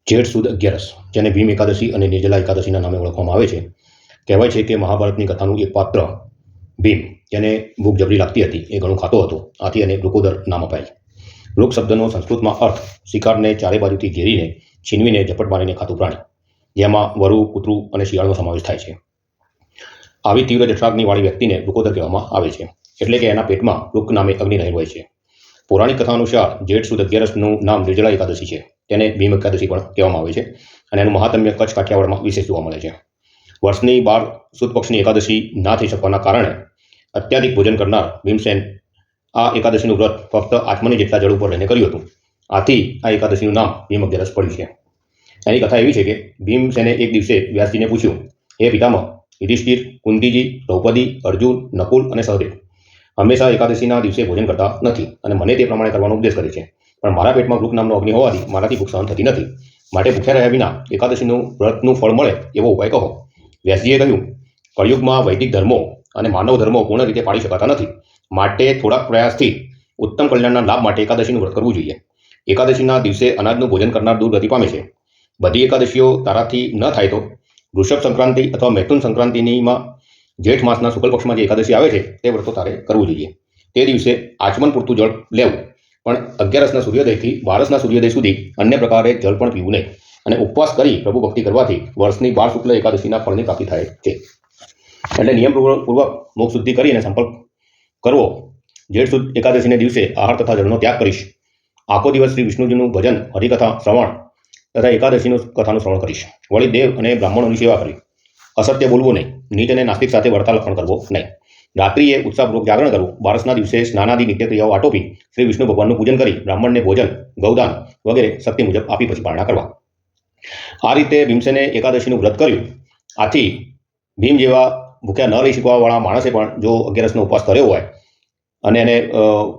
જેઠ સુદ 11 જેને ભીમ એકાદશી અને નિર્જલા એકાદશીના નામે ઓળખવામાં આવે છે. કહેવાય છે કે મહાભારતની કથાનું એક પાત્ર ભીમ, જેને ભૂખ જબરી લાગતી હતી, એ ઘણું ખાતો હતો. આથી એને વૃકોદર નામ અપાય. વૃક શબ્દનો સંસ્કૃતમાં અર્થ શિકારને ચારે બાજુથી ઘેરીને છીનવીને ઝપટ મારીને ખાતું પ્રાણી, જેમાં વરુ, કૂતરું અને શિયાળનો સમાવેશ થાય છે. આવી તીવ્ર જઠરાગ્નિ વાળી વ્યક્તિને વૃકોદર કહેવામાં આવે છે, એટલે કે એના પેટમાં વૃક નામે અગ્નિ રહેલ હોય છે. પૌરાણિક કથા અનુસાર જેઠ સુદ 11નું નામ નિર્જલા એકાદશી છે. તેને ભીમ એકાદશી પણ કહેવામાં આવે છે અને એનું મહાત્મ્ય કચ્છ કાઠિયાવાડમાં વિશેષ જોવા મળે છે. વર્ષની 12 સુદ પક્ષની એકાદશી ના થઈ શકવાના કારણે અત્યાધિક ભોજન કરનાર ભીમસેન આ એકાદશીનું વ્રત ફક્ત આત્મની જેટલા જળ ઉપર રહીને કર્યું હતું. આથી આ એકાદશીનું નામ ભીમ 11 પડ્યું છે. એની કથા એવી છે કે ભીમસેને એક દિવસે વ્યાસજીને પૂછ્યું, હે પિતામહ, યુધિષ્ઠિર, કુંતીજી, દ્રૌપદી, અર્જુન, નકુલ અને સહદેવ હંમેશા એકાદશીના દિવસે ભોજન કરતા નથી અને મને તે પ્રમાણે કરવાનો ઉપદેશ કરે છે, પણ મારા પેટમાં વૃક નામનો અગ્નિ હોવાથી મારાથી ભૂખ સહન થતી નથી. માટે ભૂખ્યા રહ્યા વિના એકાદશીનું વ્રતનું ફળ મળે એવો ઉપાય કહો. વ્યાસજીએ કહ્યું, કળિયુગમાં વૈદિક ધર્મો અને માનવ ધર્મો પૂર્ણ રીતે પાળી શકાતા નથી. માટે થોડાક પ્રયાસથી ઉત્તમ કલ્યાણના લાભ માટે એકાદશીનું વ્રત કરવું જોઈએ. એકાદશીના દિવસે અનાજનું ભોજન કરનાર દુર્ગતિ પામે છે. બધી એકાદશીઓ તારાથી ન થાય તો વૃષભ સંક્રાંતિ અથવા મૈથુન સંક્રાંતિનીમાં જેઠ માસના શુક્લ પક્ષમાં જે એકાદશી આવે છે તે વ્રતો તારે કરવું જોઈએ. તે દિવસે આચમન પૂરતું જળ લેવું, પણ 11ના સૂર્યોદયથી 12ના સૂર્યોદય સુધી અન્ય પ્રકારે જળ પણ પીવું નહીં. અને ઉપવાસ કરી પ્રભુ ભક્તિ કરવાથી વર્ષની 12 શુક્લ એકાદશીના ફળની પ્રાપ્તિ થાય છે. એટલે નિયમપૂર્વક મુખ શુદ્ધિ કરીને સંકલ્પ કરવો, જેઠ સુદ એકાદશીને દિવસે આહાર તથા જળનો ત્યાગ કરીશ. આખો દિવસ શ્રી વિષ્ણુજીનું ભજન, હરિકથા શ્રવણ તથા એકાદશીનું કથાનું શ્રવણ કરીશ. વળી દેવ અને બ્રાહ્મણોની સેવા કરી. અસત્ય બોલવું નહીં. નીચ અને નાસ્તિક સાથે વાર્તાલાપ પણ કરવો નહીં. રાત્રિએ ઉત્સાહપૂર્વક જાગરણ કરવું. 12ના દિવસે સ્નાનાદિ નિત્યક્રિયાઓ આટોપી શ્રી વિષ્ણુ ભગવાનનું પૂજન કરી બ્રાહ્મણને ભોજન, ગૌદાન વગેરે શક્તિ મુજબ આપી પછી પારણા કરવા. આ રીતે ભીમસેને એકાદશીનું વ્રત કર્યું. આથી ભીમ જેવા ભૂખ્યા ન રહી શકવાવાળા માણસે પણ જો 11નો ઉપવાસ કર્યો હોય અને એને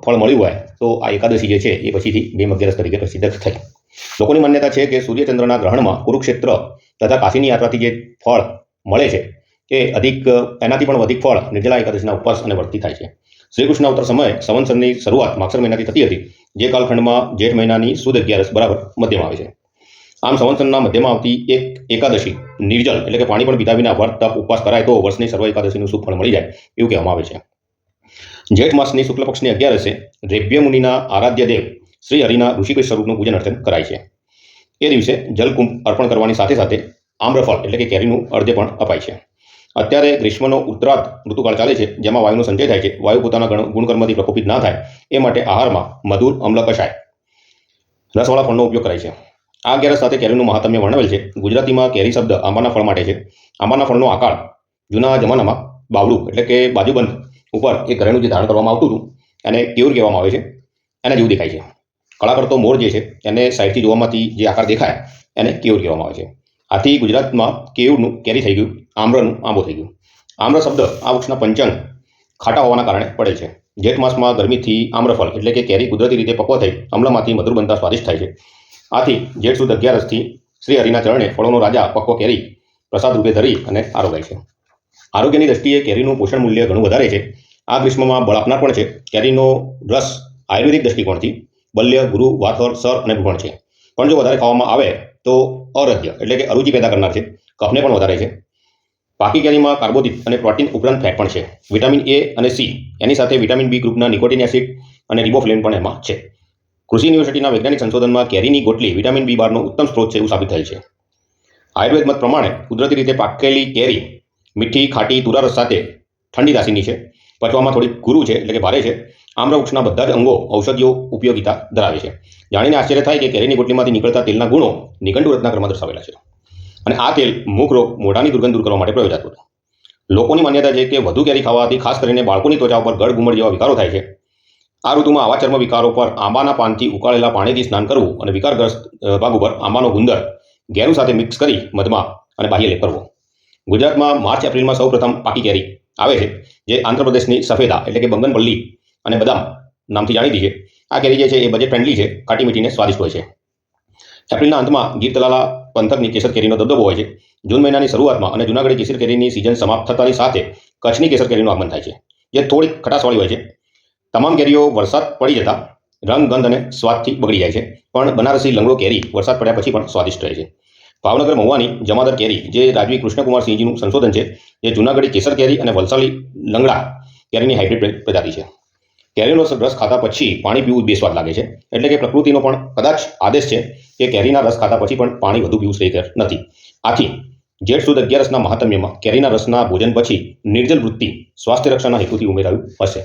ફળ મળ્યું હોય તો આ એકાદશી જે છે એ પછીથી ભીમ 11 તરીકે પ્રસિદ્ધ થઈ. લોકોની માન્યતા છે કે સૂર્યચંદ્રના ગ્રહણમાં કુરુક્ષેત્ર તથા કાશીની યાત્રાથી જે ફળ મળે છે એ એનાથી પણ વધુ ફળ નિર્જલા એકાદશીના ઉપવાસ અને વ્રતથી થાય છે. શ્રી કૃષ્ણ અવતાર સમયે સંવત્સરની શરૂઆત માગસર મહિનાથી થતી હતી, જે કાલખંડમાં જેઠ મહિનાની સુદ 11 બરાબર મધ્યમાં આવે છે. આમ સંવત્સરના મધ્યમાં આવતી એક એકાદશી નિર્જલ એટલે કે પાણી પણ પીધા વિના વ્રત તપ ઉપવાસ કરાય તો વર્ષની સર્વ એકાદશીનું શુભ ફળ મળી જાય એવું કહેવામાં આવે છે. જેઠ માસની શુક્લ પક્ષની 11 રેભ્ય મુનિના આરાધ્ય દેવ શ્રી હરિના ઋષિકેશ સ્વરૂપનું પૂજન અર્ચન કરાય છે. એ દિવસે જલકુંભ અર્પણ કરવાની સાથે સાથે આમ્રફળ એટલે કે કેરીનું અર્ધ્ય પણ અપાય છે. અત્યારે ગ્રીષ્મનો ઉત્તરાર્ધ ઋતુકાળ ચાલે છે, જેમાં વાયુનો સંચય થાય છે. વાયુ પોતાના ગુણકર્મથી પ્રકોપિત ના થાય એ માટે આહારમાં મધુર, અમ્લ, કષાય, રસવાળા ફળનો ઉપયોગ કરાય છે. આ 11 સાથે કેરીનું મહાત્મ્ય વર્ણવેલ છે. ગુજરાતીમાં કેરી શબ્દ આંબાના ફળ માટે છે. આંબાના ફળનો આકાર જૂના જમાનામાં બાવડું એટલે કે બાજુબંધ ઉપર એક ઘરેણું જે ધારણ કરવામાં આવતું હતું એને કેયુર કહેવામાં આવે છે. એના જેવું દેખાય છે. કળા કરતો મોર જે છે એને સાઈડથી જોવામાંથી જે આકાર દેખાય એને કેયુર કહેવામાં આવે છે. આથી ગુજરાતમાં કેયુરનું કેરી થઈ ગયું, આમ્રનું આંબો થઈ ગયું. આમ્ર શબ્દ આ વૃક્ષના પંચાંગ ખાટા હોવાના કારણે પડે છે. જેઠ માસમાં ગરમીથી આમ્રફળ એટલે કે કેરી કુદરતી રીતે પક્વ થઈ અમ્લમાંથી મધુર બનતા સ્વાદિષ્ટ થાય છે. આથી જેઠ સુદ 11થી શ્રી હરિના ચરણે ફળોનો રાજા પક્વ કેરી પ્રસાદ રૂપે ધરી અને આરોગાય છે. આરોગ્યની દ્રષ્ટિએ કેરીનું પોષણ મૂલ્ય ઘણું વધારે છે. આ ગ્રીષ્મમાં બળ આપનાર પણ છે. કેરીનો રસ આયુર્વેદિક દ્રષ્ટિકોણથી બલ્ય, ગુરુ, વાતવર, સર અને ભૂષણ છે. પણ જો વધારે ખાવામાં આવે તો અરજ્ય એટલે કે અરુચિ પેદા કરનાર છે. કફને પણ વધારે છે. પાકી કેરીમાં કાર્બોદિત અને પ્રોટીન ઉપરાંત ફેટ પણ છે. વિટામિન એ અને સી, એની સાથે વિટામિન બી ગ્રુપના નિકોટિન એસિડ અને રિબોફ્લેવિન પણ એમાં છે. કૃષિ યુનિવર્સિટીના વૈજ્ઞાનિક સંશોધનમાં કેરીની ગોટલી વિટામિન બી12નો ઉત્તમ સ્ત્રોત છે એવું સાબિત થયેલ છે. આયુર્વેદ મત પ્રમાણે કુદરતી રીતે પાકેલી કેરી મીઠી, ખાટી, તુરા રસ સાથે ઠંડી રાશિની છે. પચવામાં થોડી ગુરુ છે એટલે કે ભારે છે. આમ્ર વૃક્ષના બધા જ અંગો ઔષધીય ઉપયોગિતા ધરાવે છે. જાણીને આશ્ચર્ય થાય કે કેરીની ગોટલીમાંથી નીકળતા તેલના ગુણો નિઘંટુ રત્ના ક્રમમાં દર્શાવેલા છે. અને આ તેલ મુખ રોગ, મોઢાની દુર્ગંધ દૂર કરવા માટે પ્રયોજાતું હતું. લોકોની માન્યતા છે કે વધુ કેરી ખાવાથી ખાસ કરીને બાળકોની ત્વચા પર ગળ, ગુમડ જેવા વિકારો થાય છે. આ ઋતુમાં આવા ચર્મ વિકારો પર આંબાના પાનથી ઉકાળેલા પાણીથી સ્નાન કરવું અને વિકારગ્રસ્ત ભાગ ઉપર આંબાનો ગુંદર ગેરુ સાથે મિક્સ કરી મધમાં અને બાહ્ય લેપ કરવો. ગુજરાતમાં માર્ચ એપ્રિલમાં સૌપ્રથમ પાકી કેરી આવે છે, જે આંધ્રપ્રદેશની સફેદા એટલે કે બંગનપલ્લી અને બદામ નામથી જાણીતી છે. આ કેરી જે છે એ બજેટ ફ્રેન્ડલી છે, ખાટી મીઠીને સ્વાદિષ્ટ હોય છે. એપ્રિલના અંતમાં ગીર તલાલા પંથકની કેસર કેરીનો દબદબો હોય છે. જૂન મહિનાની શરૂઆતમાં અને જૂનાગઢી કેસર કેરીની સિઝન સમાપ્ત થતાની સાથે કચ્છની કેસર કેરીનું આગમન થાય છે, જે થોડીક ખટાશવાળી હોય છે. તમામ કેરીઓ વરસાદ પડી જતા રંગ, ગંધ અને સ્વાદથી બગડી જાય છે, પણ બનારસી લંગડો કેરી વરસાદ પડ્યા પછી પણ સ્વાદિષ્ટ રહે છે. ભાવનગર મહુવાની જમાદર કેરી, જે રાજવી કૃષ્ણકુમારસિંહજીનું સંશોધન છે, જે જૂનાગઢી કેસર કેરી અને વલસાડી લંગડા કેરીની હાઇબ્રિડ પ્રજાતિ છે. કેરીનો રસ ખાતા પછી પાણી પીવું બેસ્વાદ લાગે છે, એટલે કે પ્રકૃતિનો પણ કદાચ આદેશ છે કે કેરીના રસ ખાતા પછી પણ પાણી વધુ પીવું શ્રેયકર નથી. આથી જેઠ સુદ 11 મહાત્મ્યમાં કેરીના રસના ભોજન પછી નિર્જલ વૃત્તિ સ્વાસ્થ્ય રક્ષણના હેતુથી ઉમેરાયું હશે.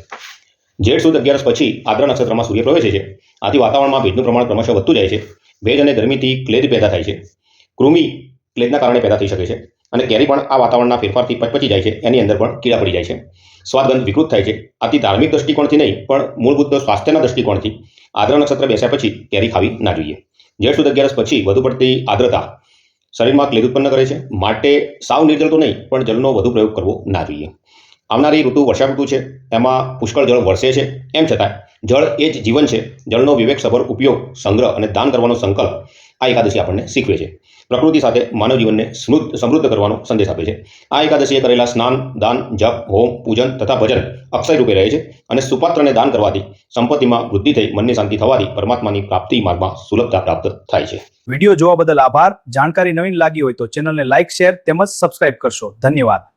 જેઠ સુદ 11 પછી આદ્ર નક્ષત્રમાં સૂર્ય પ્રવેશે છે. આથી વાતાવરણમાં ભેજનું પ્રમાણ ક્રમશઃ વધતું જાય છે. ભેજ અને ગરમીથી ક્લેદ પેદા થાય છે. કૃમિ ક્લેદના કારણે પેદા થઈ શકે છે અને કેરી પણ આ વાતાવરણના ફેરફારથી પચપચી જાય છે. એની અંદર પણ કીડા પડી જાય છે. સ્વાદગંધ વિકૃત થાય છે. આથી ધાર્મિક દ્રષ્ટિકોણથી નહીં, પણ મૂળભૂત સ્વાસ્થ્યના દ્રષ્ટિકોણથી આદ્ર નક્ષત્ર બેસ્યા પછી કેરી ખાવી ના જોઈએ. જેઠ સુદ 11 પછી વધુ પડતી આદ્રતા શરીરમાં ક્લેદ ઉત્પન્ન કરે છે. માટે સાવ નિર્જલ તો નહીં, પણ જળનો વધુ પ્રયોગ કરવો ના જોઈએ. આવનારી ઋતુ વર્ષા ઋતુ છે. એમાં પુષ્કળ જળ વરસે છે. એમ છતાં જળ એ જ જીવન છે. જળનો વિવેકસભર ઉપયોગ, સંગ્રહ અને દાન કરવાનો સંકલ્પ આ એકાદશી આપણને શીખવે છે. પ્રકૃતિ સાથે માનવ જીવનને સમૃદ્ધ કરવાનો સંદેશ આપે છે. આ એકાદશીએ કરેલા સ્નાન, દાન, જપ, હોમ, પૂજન તથા ભજન અક્ષય રૂપે રહે છે અને સુપાત્રને દાન કરવાથી સંપત્તિમાં વૃદ્ધિ થઈ મનની શાંતિ થવાથી પરમાત્માની પ્રાપ્તિ માર્ગમાં સુલભતા પ્રાપ્ત થાય છે. વિડીયો જોવા બદલ આભાર. જાણકારી નવીન લાગી હોય તો ચેનલને લાઇક, શેર તેમજ સબસ્ક્રાઇબ કરશો. ધન્યવાદ.